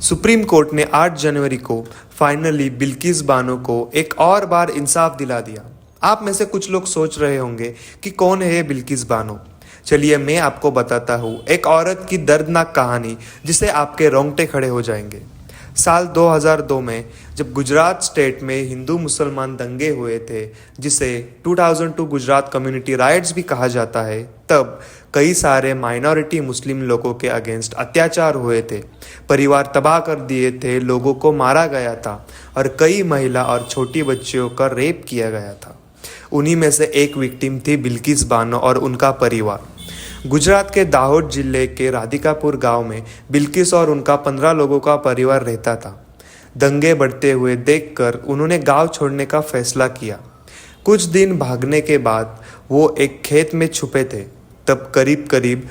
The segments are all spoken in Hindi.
सुप्रीम कोर्ट ने 8 जनवरी को फाइनली बिल्किस बानो को एक और बार इंसाफ दिला दिया। आप में से कुछ लोग सोच रहे होंगे कि कौन है ये बिल्किस बानो। चलिए मैं आपको बताता हूँ एक औरत की दर्दनाक कहानी जिसे आपके रोंगटे खड़े हो जाएंगे। साल 2002 में जब गुजरात स्टेट में हिंदू मुसलमान दंगे हुए थे, जिसे 2002 गुजरात कम्युनिटी राइट्स भी कहा जाता है, तब कई सारे माइनॉरिटी मुस्लिम लोगों के अगेंस्ट अत्याचार हुए थे, परिवार तबाह कर दिए थे, लोगों को मारा गया था और कई महिला और छोटी बच्चियों का रेप किया गया था। उन्हीं में से एक विक्टिम थी बिल्किस बानो और उनका परिवार। गुजरात के दाहोद जिले के राधिकापुर गांव में बिल्किस और उनका 15 लोगों का परिवार रहता था। दंगे बढ़ते हुए देखकर उन्होंने गांव छोड़ने का फैसला किया। कुछ दिन भागने के बाद वो एक खेत में छुपे थे। तब करीब करीब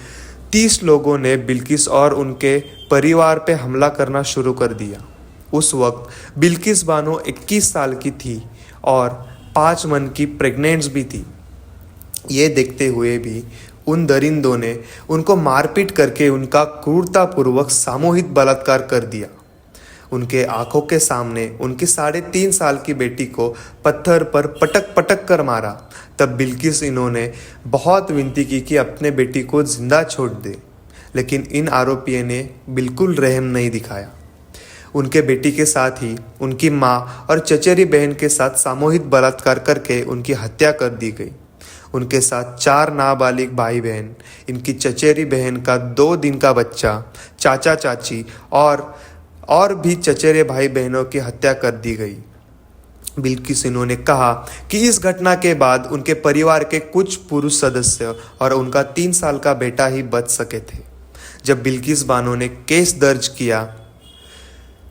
30 लोगों ने बिल्किस और उनके परिवार पे हमला करना शुरू कर दिया। उस वक्त बिल्किस बानो 21 साल की थी और 5 मंथ की प्रेग्नेंट्स भी थी। ये देखते हुए भी उन दरिंदों ने उनको मारपीट करके उनका क्रूरतापूर्वक सामूहिक बलात्कार कर दिया। उनके आंखों के सामने उनकी 3.5 साल की बेटी को पत्थर पर पटक पटक कर मारा। तब बिल्किस इन्होंने बहुत विनती की कि अपने बेटी को जिंदा छोड़ दे, लेकिन इन आरोपियों ने बिल्कुल रहम नहीं दिखाया। उनके बेटी के साथ ही उनकी माँ और चचेरी बहन के साथ सामूहिक बलात्कार करके उनकी हत्या कर दी गई। उनके साथ 4 नाबालिग भाई बहन, इनकी चचेरी बहन का 2 दिन का बच्चा, चाचा चाची और भी चचेरे भाई बहनों की हत्या कर दी गई। बिल्किस इन्होंने कहा कि इस घटना के बाद उनके परिवार के कुछ पुरुष सदस्य और उनका 3 साल का बेटा ही बच सके थे। जब बिल्किस बानो ने केस दर्ज किया,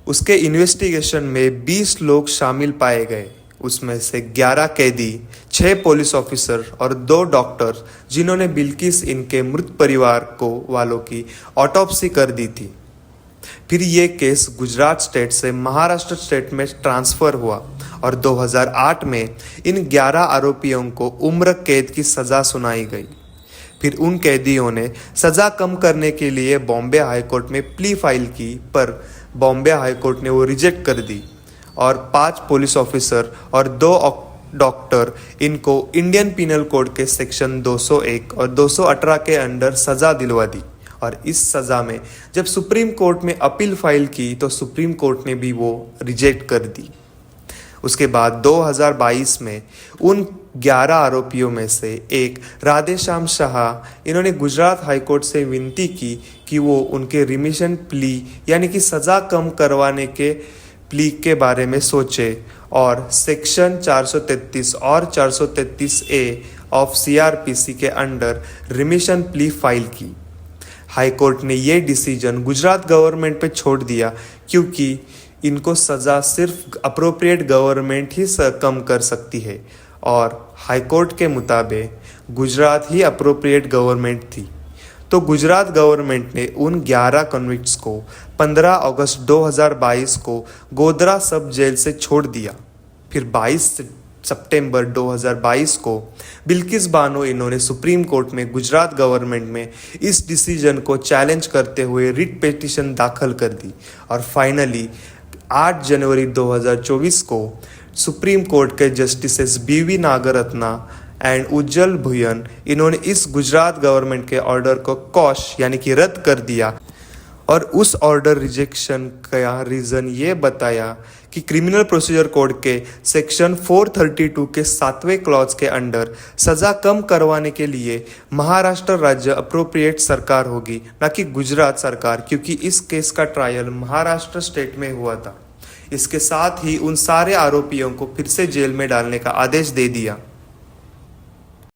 उसके इन्वेस्टिगेशन में 20 लोग शामिल पाए गए। उसमें से 11 कैदी, 6 पुलिस ऑफिसर और 2 डॉक्टर, जिन्होंने बिल्किस इनके मृत परिवार को वालों की ऑटोप्सी कर दी थी। फिर ये केस गुजरात स्टेट से महाराष्ट्र स्टेट में ट्रांसफ़र हुआ और 2008 में इन 11 आरोपियों को उम्र कैद की सज़ा सुनाई गई। फिर उन कैदियों ने सज़ा कम करने के लिए बॉम्बे हाईकोर्ट में प्ली फाइल की, पर बॉम्बे हाईकोर्ट ने वो रिजेक्ट कर दी और 5 पुलिस ऑफिसर और 2 डॉक्टर इनको इंडियन पिनल कोड के सेक्शन 201 और 218 के अंडर सज़ा दिलवा दी। और इस सज़ा में जब सुप्रीम कोर्ट में अपील फाइल की तो सुप्रीम कोर्ट ने भी वो रिजेक्ट कर दी। उसके बाद 2022 में उन 11 आरोपियों में से एक राधेश्याम शाह, इन्होंने गुजरात हाईकोर्ट से विनती की कि वो उनके रिमिशन प्ली यानी कि सज़ा कम करवाने के प्ली के बारे में सोचे और सेक्शन 433 और 433 ए ऑफ सीआरपीसी के अंडर रिमिशन प्ली फाइल की। हाईकोर्ट ने ये डिसीजन गुजरात गवर्नमेंट पे छोड़ दिया, क्योंकि इनको सज़ा सिर्फ अप्रोप्रिएट गवर्नमेंट ही कम कर सकती है और हाईकोर्ट के मुताबिक गुजरात ही अप्रोप्रिएट गवर्नमेंट थी। तो गुजरात गवर्नमेंट ने उन 11 कन्विक्ट्स को 15 अगस्त 2022 को गोधरा सब जेल से छोड़ दिया। फिर 22 सितंबर 2022 को बिल्किस बानो इन्होंने सुप्रीम कोर्ट में गुजरात गवर्नमेंट में इस डिसीजन को चैलेंज करते हुए रिट पिटीशन दाखिल कर दी और फाइनली 8 जनवरी 2024 को सुप्रीम कोर्ट के जस्टिसेस बीवी नागरत्ना एंड उज्जवल भुयन, इन्होंने इस गुजरात गवर्नमेंट के ऑर्डर को कॉश यानी कि रद्द कर दिया और उस ऑर्डर रिजेक्शन का रीज़न ये बताया कि क्रिमिनल प्रोसीजर कोड के सेक्शन 432 के 7वें क्लॉज के अंडर सज़ा कम करवाने के लिए महाराष्ट्र राज्य अप्रोप्रिएट सरकार होगी, ना कि गुजरात सरकार, क्योंकि इस केस का ट्रायल महाराष्ट्र स्टेट में हुआ था। इसके साथ ही उन सारे आरोपियों को फिर से जेल में डालने का आदेश दे दिया।